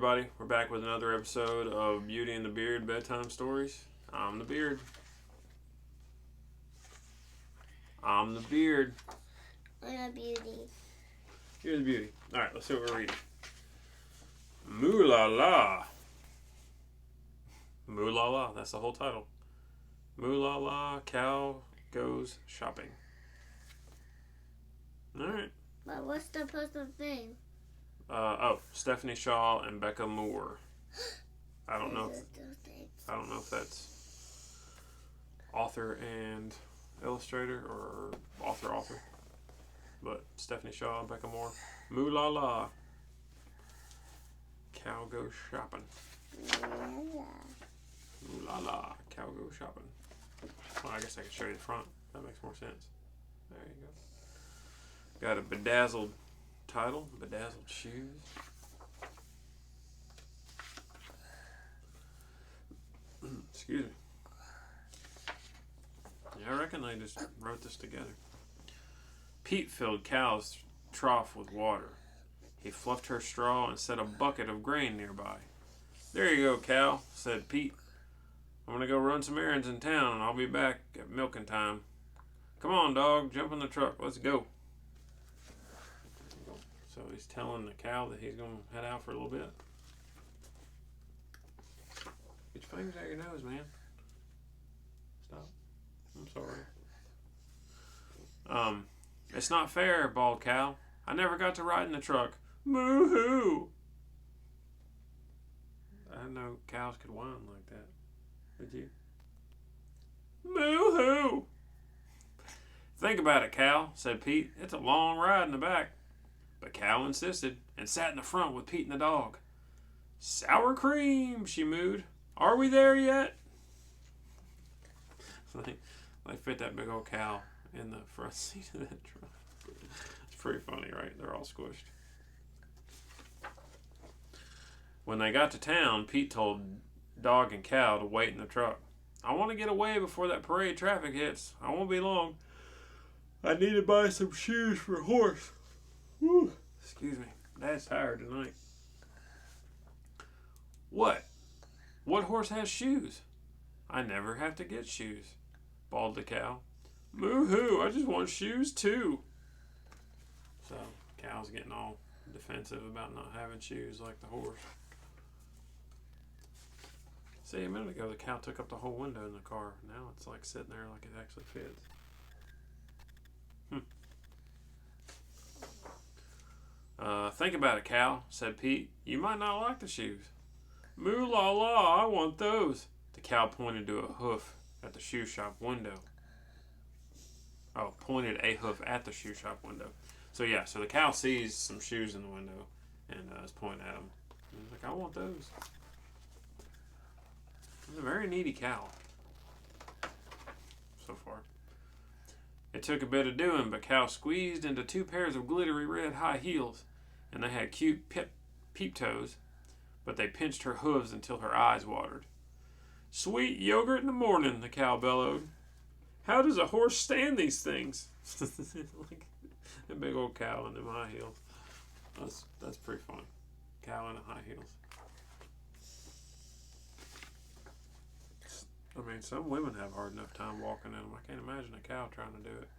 everybody. We're back with another episode of Beauty and the Beard Bedtime Stories. I'm the Beard. I'm the Beard. I'm a beauty. You're the Beauty. Alright, let's see what we're reading. Moo la la. Moo la la. That's the whole title. Moo la la, cow goes shopping. Alright. But what's the person's name? Stephanie Shaw and Becka Moor. I don't know if that's author and illustrator or author. But Stephanie Shaw and Becka Moor. Moo la la. Cow goes shopping. Moo la la. Cow goes shopping. Well, I guess I can show you the front. That makes more sense. There you go. Got a bedazzled title, bedazzled shoes. Excuse me. Yeah, I reckon they just wrote this together. Pete filled Cal's trough with water. He fluffed her straw and set a bucket of grain nearby. There you go, Cal, said Pete. I'm going to go run some errands in town and I'll be back at milking time. Come on, dog, jump in the truck. Let's go. So he's telling the cow that he's going to head out for a little bit. Get your fingers out your nose, man. Stop. I'm sorry. It's not fair, bawled Cow. I never got to ride in the truck. Moo-hoo! I didn't know cows could whine like that. Did you? Moo-hoo! Think about it, Cal, said Pete. It's a long ride in the back. But Cal insisted and sat in the front with Pete and the dog. Sour cream, she mooed. Are we there yet? They fit that big old cow in the front seat of that truck. It's pretty funny, right? They're all squished. When they got to town, Pete told Dog and Cow to wait in the truck. I want to get away before that parade traffic hits. I won't be long. I need to buy some shoes for horse. Whew. Excuse me. Dad's tired tonight. What? What horse has shoes? I never have to get shoes, bawled the cow. Moo-hoo, I just want shoes too. So, Cow's getting all defensive about not having shoes like the horse. See, a minute ago the cow took up the whole window in the car. Now it's like sitting there like it actually fits. Think about it, Cal, said Pete. You might not like the shoes. Moo la la, I want those. The cow pointed to a hoof at the shoe shop window. Oh, pointed a hoof at the shoe shop window. So the cow sees some shoes in the window and is pointing at them. And he's like, I want those. He's a very needy cow. So far. It took a bit of doing, but Cow squeezed into 2 pairs of glittery red high heels, and they had cute peep toes, but they pinched her hooves until her eyes watered. Sweet yogurt in the morning, the cow bellowed. How does a horse stand these things? Like a big old cow in them high heels. That's pretty funny. Cow in the high heels. I mean, some women have a hard enough time walking in them. I can't imagine a cow trying to do it.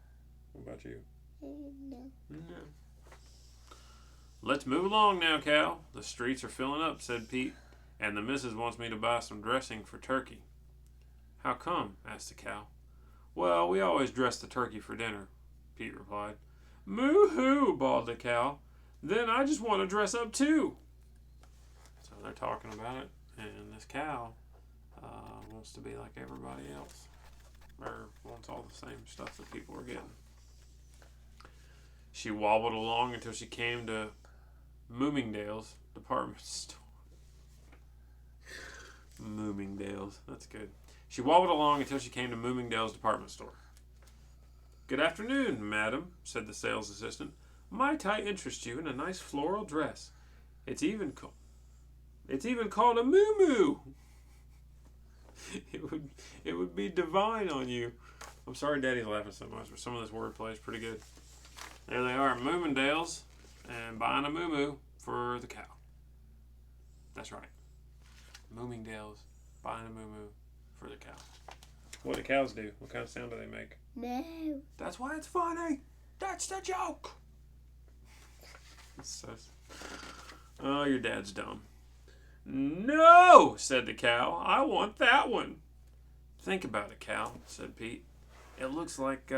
What about you? No. Let's move along now, Cow. The streets are filling up, said Pete, and the missus wants me to buy some dressing for turkey. How come? Asked the cow. Well, we always dress the turkey for dinner, Pete replied. Moo-hoo, bawled the cow. Then I just want to dress up too. So they're talking about it, and this cow wants to be like everybody else, or wants all the same stuff that people are getting. She wobbled along until she came to Moomingdale's department store. Moomingdale's, that's good. She wobbled along until she came to Moomingdale's department store. Good afternoon, madam, said the sales assistant. Might I interest you in a nice floral dress? It's even called a moo-moo. It would be divine on you. I'm sorry Daddy's laughing so much, but some of this wordplay is pretty good. There they are at Moomingdale's and buying a moo-moo for the cow. That's right. Moomingdale's buying a moo for the cow. What do cows do? What kind of sound do they make? No. That's why it's funny. That's the joke. Oh, your dad's dumb. No, said the cow. I want that one. Think about it, cow, said Pete. It looks like,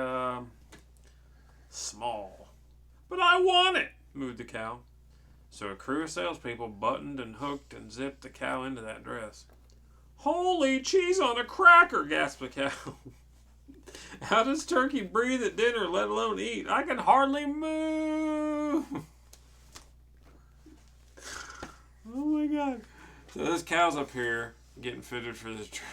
small. But I want it, mooed the cow. So a crew of salespeople buttoned and hooked and zipped the cow into that dress. Holy cheese on a cracker, gasped the cow. How does turkey breathe at dinner, let alone eat? I can hardly move. Oh my God. So this cow's up here getting fitted for this dress.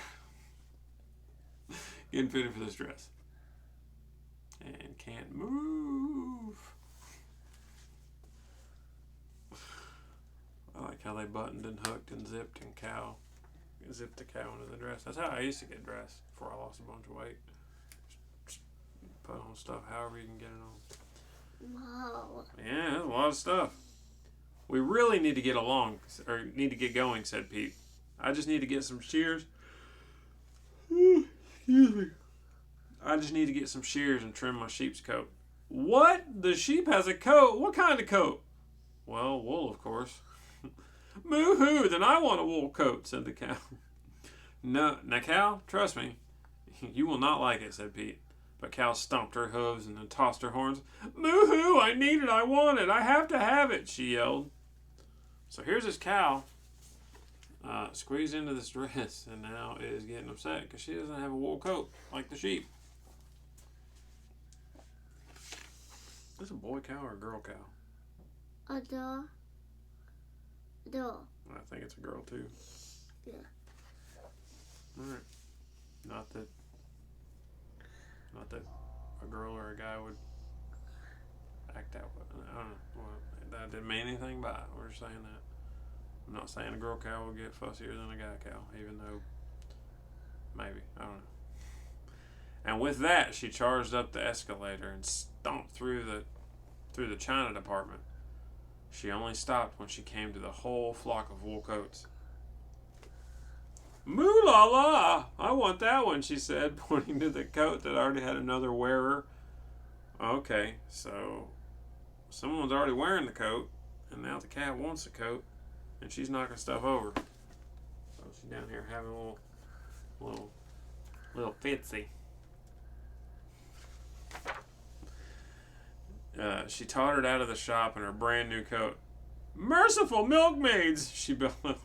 And can't move. I like how they buttoned and hooked and zipped the cow into the dress. That's how I used to get dressed before I lost a bunch of weight. Just put on stuff however you can get it on. Wow. Yeah, that's a lot of stuff. We really need to get going, said Pete. I just need to get some shears. Excuse me. I just need to get some shears and trim my sheep's coat. What? The sheep has a coat? What kind of coat? Well, wool, of course. Moo-hoo, then I want a wool coat, said the cow. No, now, cow, trust me, you will not like it, said Pete. But cow stomped her hooves and then tossed her horns. Moo-hoo, I need it, I want it, I have to have it, she yelled. So here's this cow squeezed into this dress and now is getting upset because she doesn't have a wool coat like the sheep. Is this a boy cow or a girl cow? A dog. Dog. I think it's a girl too. Yeah. Alright. Not that a girl or a guy would act that way. I don't know. Well, that didn't mean anything by it. We're just saying that. I'm not saying a girl cow will get fussier than a guy cow, even though maybe. I don't know. And with that, she charged up the escalator and stomped through the china department. She only stopped when she came to the whole flock of wool coats. Moo la la! I want that one, she said, pointing to the coat that already had another wearer. Okay, so someone's already wearing the coat, and now the cat wants the coat, and she's knocking stuff over. So she's down here having a little fitsy. She tottered out of the shop in her brand new coat. Merciful milkmaids, she bellowed.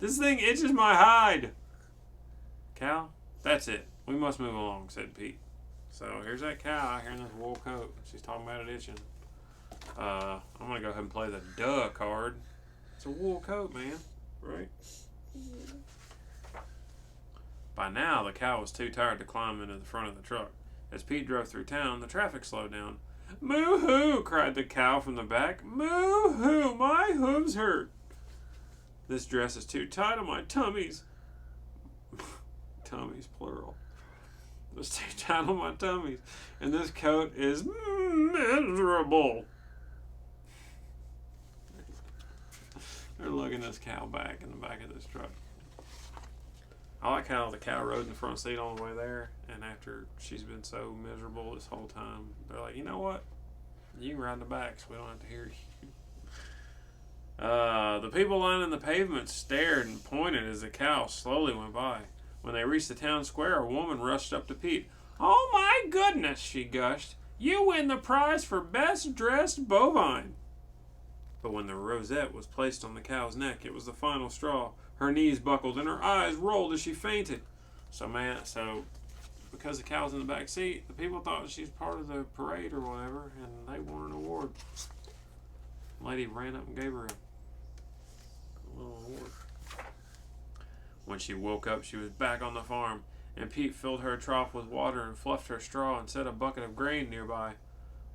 This thing itches my hide. Cow, that's it. We must move along, said Pete. So here's that cow out here in this wool coat. She's talking about it itching. I'm going to go ahead and play the duh card. It's a wool coat, man. Right? Mm-hmm. By now, the cow was too tired to climb into the front of the truck. As Pete drove through town, the traffic slowed down. Moo-hoo, cried the cow from the back. Moo-hoo, my hooves hurt. This dress is too tight on my tummies. Tummies, plural. It's too tight on my tummies. And this coat is miserable. They're lugging this cow back in the back of this truck. I like how the cow rode in the front seat on the way there, and after she's been so miserable this whole time, they're like, you know what? You can ride in the back so we don't have to hear you. The people lining the pavement stared and pointed as the cow slowly went by. When they reached the town square, a woman rushed up to Pete. Oh my goodness, she gushed. You win the prize for best dressed bovine. But when the rosette was placed on the cow's neck, it was the final straw. Her knees buckled and her eyes rolled as she fainted. So because the cow's in the back seat, the people thought she's part of the parade or whatever, and they won an award. The lady ran up and gave her a little award. When she woke up, she was back on the farm, and Pete filled her trough with water and fluffed her straw and set a bucket of grain nearby.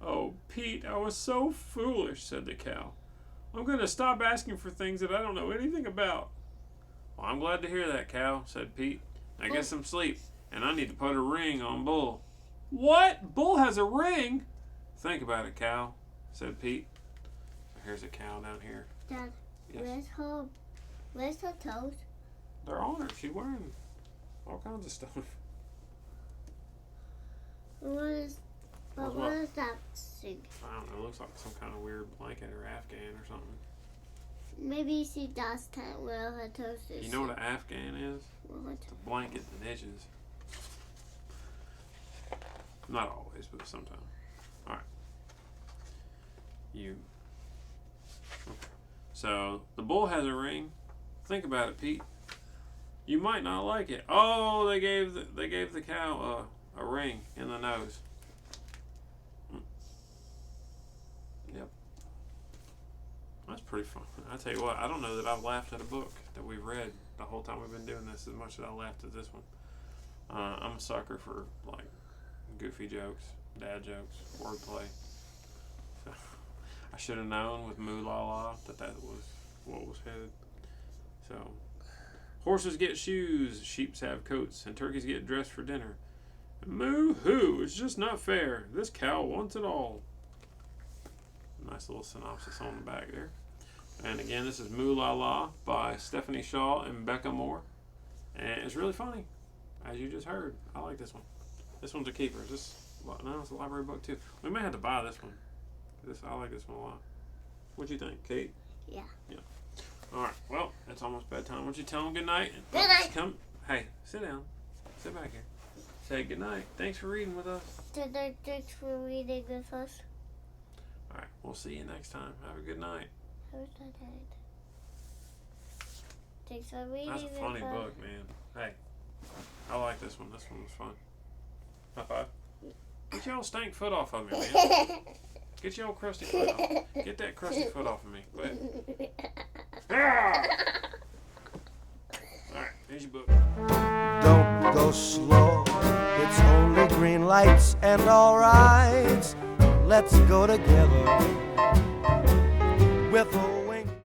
Oh, Pete, I was so foolish, said the cow. I'm going to stop asking for things that I don't know anything about. Well, I'm glad to hear that, cow, said Pete. Now get some sleep, and I need to put a ring on Bull. What? Bull has a ring? Think about it, cow, said Pete. Here's a cow down here. Dad. Yes. Where's her toes? They're on her. She's wearing all kinds of stuff. What is that thing? I don't know. It looks like some kind of weird blanket or Afghan or something. Maybe she does can't wear her toes. You know what an Afghan is? What? It's a blanket that itches. Not always, but sometimes. Alright. Okay. So, the bull has a ring. Think about it, Pete. You might not like it. Oh, they gave the cow a ring in the nose. Yep. That's pretty fun. I tell you what, I don't know that I've laughed at a book that we've read the whole time we've been doing this as much as I laughed at this one. I'm a sucker for like goofy jokes, dad jokes, wordplay. So, I should have known with Moo La La that was what was headed. So, horses get shoes, sheeps have coats, and turkeys get dressed for dinner. Moo hoo! It's just not fair. This cow wants it all. Nice little synopsis on the back there. And again, this is Moo La La by Stephanie Shaw and Becka Moor. And it's really funny, as you just heard. I like this one. This one's a keeper. It's a library book too. We may have to buy this one. I like this one a lot. What'd you think, Kate? Yeah. Yeah. All right. Well, it's almost bedtime. Why don't you tell them good night? Good night. Come. Hey, sit down. Sit back here. Say good night. Thanks for reading with us. Thanks for reading with us. All right. We'll see you next time. Have a good night. Have a good night. Thanks for reading with us. That's a funny book, man. Hey, I like this one. This one was fun. High five. Get your old stank foot off of me, man. Get your old crusty foot off. Get that crusty foot off of me. Go ahead. Alright, here's your book. Don't go slow, it's only green lights and all right. Let's go together with